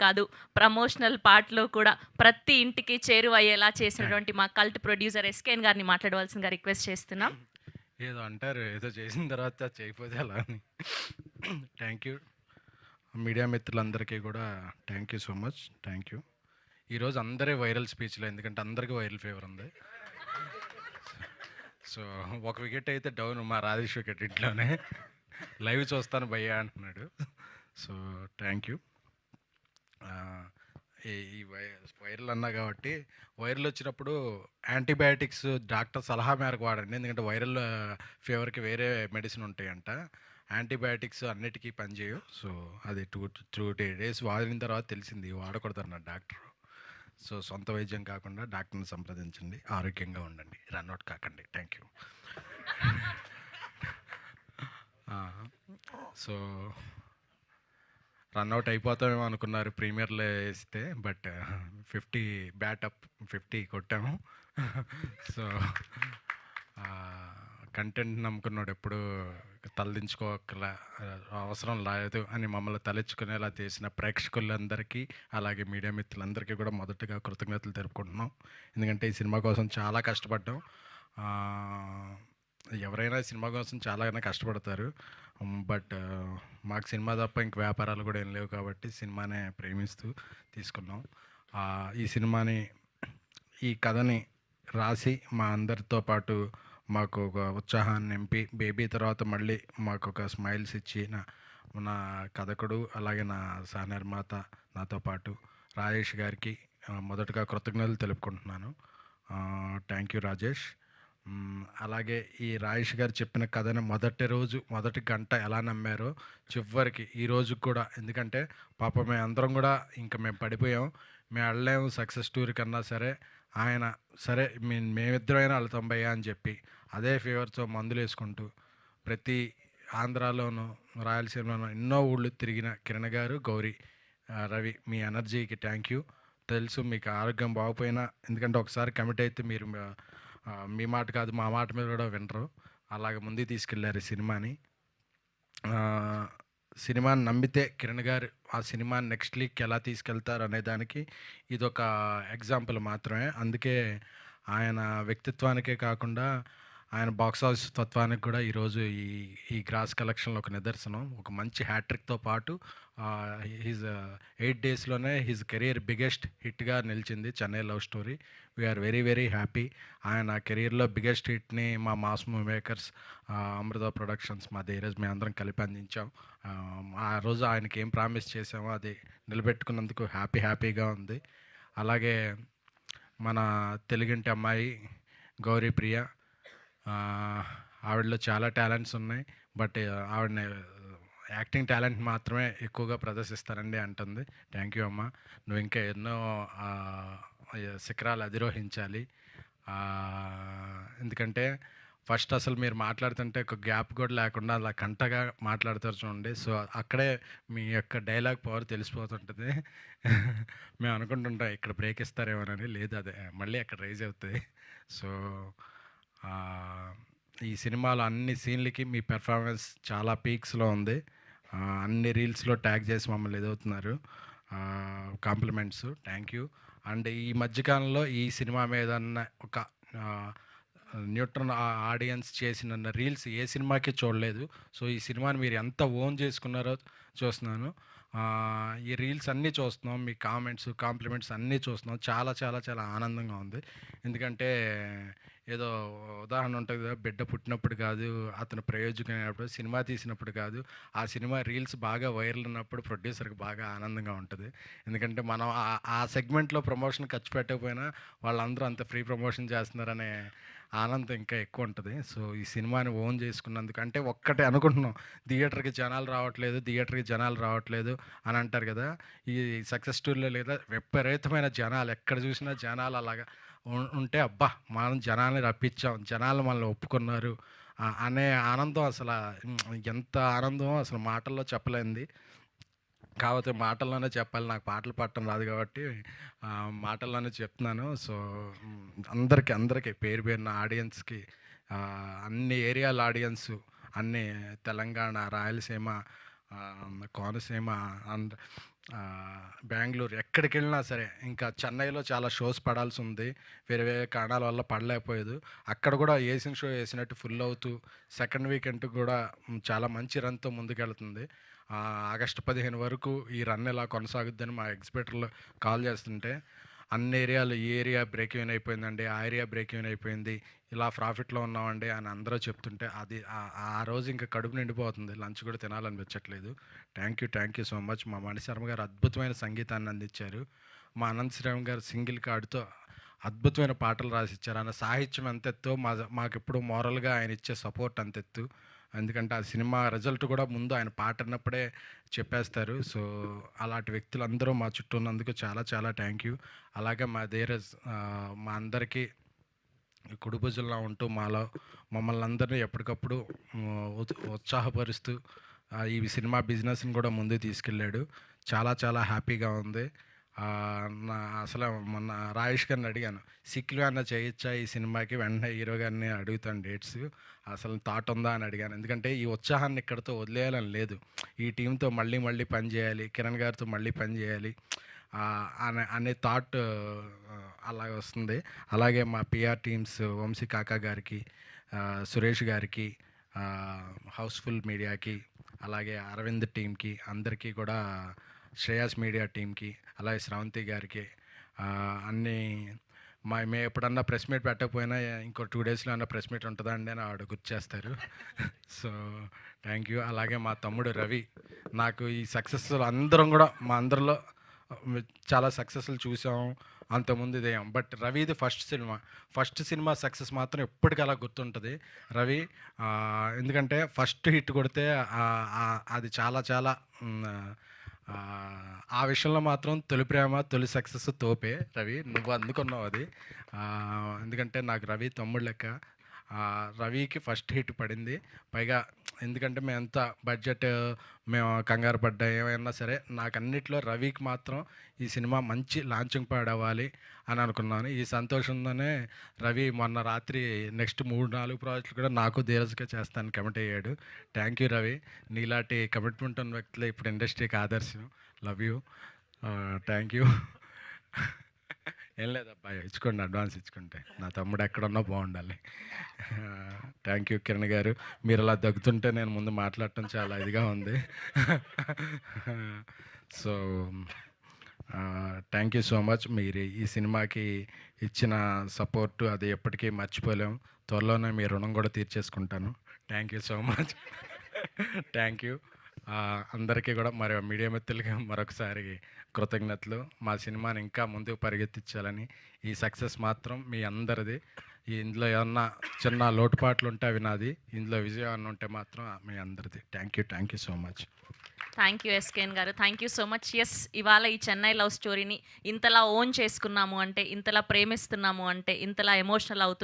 కాదు, ప్రమోషనల్ పార్ట్‌లో కూడా ప్రతి ఇంటికి చేరువయ్యేలా చేసినటువంటి మా కల్ట్ ప్రొడ్యూసర్ ఎస్‌కేఎన్ గారిని మాట్లాడవలసిందిగా రిక్వెస్ట్ చేస్తున్నాం. ఏదో అంటారు, ఏదో చేసిన తర్వాత చేయకపోతే అలా అని. థ్యాంక్ యూ మీడియా మిత్రులందరికీ కూడా thank you so much. Thank you. ఈరోజు అందరే వైరల్ స్పీచ్లు, ఎందుకంటే అందరికీ వైరల్ ఫీవర్ ఉంది. సో ఒక వికెట్ అయితే డౌన్, మా రాజేష్ వికెట్ ఇంట్లోనే లైవ్ చూస్తాను భయ్యా అంటున్నాడు. So thank you. ఈ వైరల్ అన్నా కాబట్టి, వైరల్ వచ్చినప్పుడు యాంటీబయాటిక్స్ డాక్టర్ సలహా మేరకు వాడండి, ఎందుకంటే వైరల్ ఫీవర్కి వేరే మెడిసిన్ ఉంటాయంట. యాంటీబయాటిక్స్ అన్నిటికీ పనిచేయవు. సో అది 2 days వాడిన తర్వాత తెలిసింది వాడకూడదన్న డాక్టర్. సో సొంత వైద్యం కాకుండా డాక్టర్ని సంప్రదించండి, ఆరోగ్యంగా ఉండండి, రన్అట్ కాకండి. Thank you. సో రన్అట్ అయిపోతామేమో అనుకున్నారు ప్రీమియర్లో వేస్తే, బట్ 50 బ్యాటప్ 50 కొట్టాము. సో కంటెంట్ నమ్ముకున్నాడు ఎప్పుడు తలదించుకోకల అవసరం లేదు అని మమ్మల్ని తలెచ్చుకునేలా చేసిన ప్రేక్షకులందరికీ, అలాగే మీడియా మిత్రులందరికీ కూడా మొదటగా కృతజ్ఞతలు తెలుపుకుంటున్నాం. ఎందుకంటే ఈ సినిమా కోసం చాలా కష్టపడ్డాం. ఎవరైనా సినిమా కోసం చాలానే కష్టపడతారు, బట్ మాకు సినిమా తప్ప ఇంక వ్యాపారాలు కూడా ఏం లేవు కాబట్టి సినిమానే ప్రేమిస్తూ తీసుకున్నాం. ఈ సినిమాని, ఈ కథని రాసి మా అందరితో పాటు మాకు ఒక ఉత్సాహాన్ని నింపి, బేబీ తర్వాత మళ్ళీ మాకు ఒక స్మైల్స్ ఇచ్చిన నా కథకుడు, అలాగే నా సహనిర్మాత, నాతో పాటు రాజేష్ గారికి మొదటగా కృతజ్ఞతలు తెలుపుకుంటున్నాను. Thank you Rajesh. అలాగే ఈ రాజేష్ గారు చెప్పిన కథను మొదటి గంట ఎలా నమ్మారో చివరికి ఈ రోజుకి కూడా, ఎందుకంటే పాప మేము అందరం కూడా ఇంకా మేము పడిపోయాం, మేము వెళ్ళలేము సక్సెస్ టూర్ కన్నా సరే, ఆయన సరే మేమిద్దరైనా వెళ్తాం భయ్యా అని చెప్పి అదే ఫీవర్తో మందులు వేసుకుంటూ ప్రతి ఆంధ్రాలోనూ రాయలసీమలోనూ ఎన్నో ఊళ్ళు తిరిగిన కిరణ్ గారు, గౌరీ, రవి, మీ ఎనర్జీకి థ్యాంక్ యూ. తెలుసు మీకు ఆరోగ్యం బాగుపోయినా, ఎందుకంటే ఒకసారి కమిట్ అయితే మీరు మీ మాట కాదు మా మాట మీద కూడా వినరు, అలాగే ముందుకు తీసుకెళ్ళారు ఈ సినిమాని. సినిమాని నమ్మితే కిరణ్ గారు ఆ సినిమాని నెక్స్ట్ లీగ్కి ఎలా తీసుకెళ్తారు అనే దానికి ఇదొక ఎగ్జాంపుల్ మాత్రమే. అందుకే ఆయన వ్యక్తిత్వానికే కాకుండా ఆయన బాక్స్ ఆఫీస్ తత్వానికి కూడా ఈరోజు ఈ గ్రాస్ కలెక్షన్లో ఒక నిదర్శనం. ఒక మంచి హ్యాట్రిక్తో పాటు హిజ్ 8 daysలోనే హిజ్ కెరియర్ బిగ్గెస్ట్ హిట్గా నిలిచింది Chennai love story. We're very very happy. ఆయన కెరియర్లో బిగ్గెస్ట్ హిట్ని మా mass movie makers, Amrutha productions, మా ధీరజ్ మేము అందరం కలిపి అందించాం. ఆ రోజు ఆయనకి ఏం ప్రామిస్ చేసామో అది నిలబెట్టుకున్నందుకు హ్యాపీగా ఉంది. అలాగే మన తెలుగింటి అమ్మాయి గౌరీ ప్రియ, ఆవిడలో చాలా టాలెంట్స్ ఉన్నాయి, బట్ ఆవిడని యాక్టింగ్ టాలెంట్ మాత్రమే ఎక్కువగా ప్రదర్శిస్తారండి అంటుంది. థ్యాంక్ యూ అమ్మ, నువ్వు ఇంకా ఎన్నో శిఖరాలు అధిరోహించాలి. ఎందుకంటే ఫస్ట్ అసలు మీరు మాట్లాడుతుంటే ఒక గ్యాప్ కూడా లేకుండా అలా కంటగా మాట్లాడతారు చూడండి. సో అక్కడే మీ యొక్క డైలాగ్ పవర్ తెలిసిపోతుంటుంది. మేము అనుకుంటుంటాం ఇక్కడ బ్రేక్ ఇస్తారేమోనని, లేదు అదే మళ్ళీ అక్కడ రైజ్ అవుతుంది. సో ఈ సినిమాలో అన్ని సీన్లకి మీ పెర్ఫార్మెన్స్ చాలా పీక్స్లో ఉంది. అన్ని రీల్స్లో ట్యాగ్ చేసి మమ్మల్ని ఎదుగుతున్నారు. Compliments, thank you. అండ్ ఈ మధ్యకాలంలో ఈ సినిమా మీద ఒక న్యూట్రన్ ఆడియన్స్ చేసిన రీల్స్ ఏ సినిమాకి చూడలేదు. సో ఈ సినిమాని మీరు ఎంత ఓన్ చేసుకున్నారో చూస్తున్నాను. ఈ రీల్స్ అన్నీ చూస్తున్నాం, మీ కామెంట్స్, కాంప్లిమెంట్స్ అన్నీ చూస్తున్నాం. చాలా చాలా చాలా ఆనందంగా ఉంది. ఎందుకంటే ఏదో ఉదాహరణ ఉంటుంది కదా, బిడ్డ పుట్టినప్పుడు కాదు అతను ప్రయోజకుడైనప్పుడు, సినిమా తీసినప్పుడు కాదు, ఆ సినిమా రీల్స్ బాగా వైరల్ ఉన్నప్పుడు ప్రొడ్యూసర్కి బాగా ఆనందంగా ఉంటుంది. ఎందుకంటే మనం ఆ సెగ్మెంట్లో ప్రమోషన్ ఖర్చు పెట్టకపోయినా వాళ్ళందరూ అంత ఫ్రీ ప్రమోషన్ చేస్తున్నారనే ఆనందం ఇంకా ఎక్కువ ఉంటుంది. సో ఈ సినిమాని ఓన్ చేసుకున్నందుకు, అంటే ఒక్కటే అనుకుంటున్నాం, థియేటర్కి జనాలు రావట్లేదు అని అంటారు కదా, ఈ సక్సెస్ స్టోరీలో లేదా విపరీతమైన జనాలు, ఎక్కడ చూసినా జనాలు అలాగా ఉంటే అబ్బా మనం జనాల్ని రప్పించాం, జనాలు మనల్ని ఒప్పుకున్నారు అనే ఆనందం అసలు ఎంత ఆనందమో అసలు మాటల్లో చెప్పలేంది. కాకపోతే మాటల్లోనే చెప్పాలి, నాకు పాటలు పాడటం రాదు కాబట్టి మాటల్లోనే చెప్తున్నాను. సో అందరికీ పేరున ఆడియన్స్కి, అన్ని ఏరియాల ఆడియన్స్, అన్ని తెలంగాణ, రాయలసీమ, కోనసీమ, బెంగుళూరు ఎక్కడికెళ్ళినా సరే, ఇంకా చెన్నైలో చాలా షోస్ పడాల్సి ఉంది. వేరే వేరే కారణాల వల్ల పడలేకపోయేదు. అక్కడ కూడా ఏసిన షో ఏసినట్టు ఫుల్ అవుతూ సెకండ్ వీకెండ్ కూడా చాలా మంచి రన్‌తో ముందుకెళ్తుంది. ఆగస్టు 15 వరకు ఈ రన్ ఇలా కొనసాగుద్దని మా ఎగ్జిబిటర్‌లు కాల్ చేస్తుంటే, అన్ని ఏరియాలు ఈ ఏరియా బ్రేక్ ఈవెన్ అయిపోయిందండి, ఆ ఏరియా బ్రేక్ ఈవెన్ అయిపోయింది, ఇలా ప్రాఫిట్‌లో ఉన్నామండి అని అందరూ చెప్తుంటే అది ఆ రోజు ఇంకా కడుపు నిండిపోతుంది. లంచ్ కూడా తినాలనిపించట్లేదు. Thank you so much. మా మణిశర్మ గారు అద్భుతమైన సంగీతాన్ని అందించారు. మా అనంత్ శ్రీరామ్ గారు సింగిల్ కార్డ్‌తో అద్భుతమైన పాటలు రాసిచ్చారు. ఆయన సాహిత్యం ఎంతెత్తో మాకెప్పుడు మోరల్‌గా ఆయన ఇచ్చే సపోర్ట్ అంతెత్తు. ఎందుకంటే ఆ సినిమా రిజల్ట్ కూడా ముందు ఆయన పాట విన్నప్పుడే చెప్పేస్తారు. సో, అలాంటి వ్యక్తులందరూ మా చుట్టూ ఉన్నందుకు చాలా చాలా థ్యాంక్ యూ. అలాగే మా అందరికీ కుడి భుజంలా ఉంటూ మమ్మల్ని అందరినీ ఎప్పటికప్పుడు ఉత్సాహపరుస్తూ ఈ సినిమా బిజినెస్‌ని కూడా ముందుకు తీసుకెళ్ళాడు. చాలా చాలా హ్యాపీగా ఉంది. అసలు మొన్న రాజేష్ గారిని అడిగాను, సిక్‌లు ఏమన్నా చేయొచ్చా ఈ సినిమాకి? వెంటనే హీరో గారిని అడుగుతాను డేట్స్. అసలు థాట్ ఉందా అని అడిగాను. ఎందుకంటే ఈ ఉత్సాహాన్ని ఇక్కడితో వదిలేయాలని లేదు. ఈ టీంతో మళ్ళీ మళ్ళీ పని చేయాలి, కిరణ్ గారితో మళ్ళీ పని చేయాలి అనే థాట్ అలాగ వస్తుంది. అలాగే మా పిఆర్ టీమ్స్ వంశీ కాకా గారికి, సురేష్ గారికి, హౌస్ఫుల్ మీడియాకి, అలాగే అరవింద్ టీమ్కి అందరికీ కూడా, శ్రేయాస్ మీడియా టీమ్కి, అలాగే స్రవంతి గారికి, అన్నీ మేము ఎప్పుడన్నా ప్రెస్ మీట్ పెట్టకపోయినా ఇంకో 2 డేస్లో అన్న ప్రెస్ మీట్ ఉంటుందా అండి అని ఆవిడ గుర్తు చేస్తారు. So thank you. అలాగే మా తమ్ముడు రవి, నాకు ఈ సక్సెస్ అందరం కూడా మా అందరిలో చాలా సక్సెస్లు చూసాం, అంతకుముందు ఇదేం. బట్ రవిది ఫస్ట్ సినిమా సక్సెస్ మాత్రం ఎప్పటికీ అలా గుర్తుంటుంది రవి. ఎందుకంటే ఫస్ట్ హిట్ కొడితే అది చాలా చాలా ఆ విషయంలో మాత్రం తొలి ప్రేమ తొలి సక్సెస్ తోపే రవి, నువ్వు అందుకున్నావు అది. ఎందుకంటే నాకు రవి తమ్ముడు లెక్క. రవికి ఫస్ట్ హిట్ పడింది. పైగా ఎందుకంటే మేమంత బడ్జెట్ మేము కంగారు పడ్డా ఏమైనా సరే, నాకు అన్నిట్లో రవికి మాత్రం ఈ సినిమా మంచి లాంచింగ్ ప్యాడ్ అవ్వాలి అని అనుకున్నాను. ఈ సంతోషంతోనే రవి మొన్న రాత్రి నెక్స్ట్ 3-4 ప్రాజెక్టులు కూడా నాకు ధీరజ్గా చేస్తాను కమిట్ అయ్యాడు. Thank you Ravi. నీలాంటి కమిట్మెంట్ ఉన్న వ్యక్తులు ఇప్పుడు ఇండస్ట్రీకి ఆదర్శం. Love you. Thank you. ఏం లేదబ్బా, ఇచ్చుకోండి, అడ్వాన్స్ ఇచ్చుకుంటే. నా తమ్ముడు ఎక్కడున్నా బాగుండాలి. థ్యాంక్ యూ కిరణ్ గారు. మీరు అలా దగ్గుతుంటే నేను ముందు మాట్లాడటం చాలా ఇదిగా ఉంది. So thank you so much. మీరు ఈ సినిమాకి ఇచ్చిన సపోర్టు అది ఎప్పటికీ మర్చిపోలేం. త్వరలోనే మీ రుణం కూడా తీర్చేసుకుంటాను. Thank you so much. Thank you. అందరికీ కూడా మరి మీడియా మిత్రులకి మరొకసారి కృతజ్ఞతలు. మా సినిమాని ఇంకా ముందుకు పరిగెత్తించాలని. ఈ సక్సెస్ మాత్రం మీ అందరిది. ఇందులో ఏమన్నా చిన్న లోటుపాట్లు ఉంటే అవి నాది, ఇందులో విజయం అన్న ఉంటే మాత్రం మీ అందరిది. Thank you so much. Thank you SKN garu. Thank you so much. Yes, ఇవాళ ఈ చెన్నై లవ్ స్టోరీని ఇంతలా ఓన్ చేసుకున్నాము అంటే, ఇంతలా ప్రేమిస్తున్నాము అంటే, ఇంతలా ఎమోషనల్ అవుతున్నాము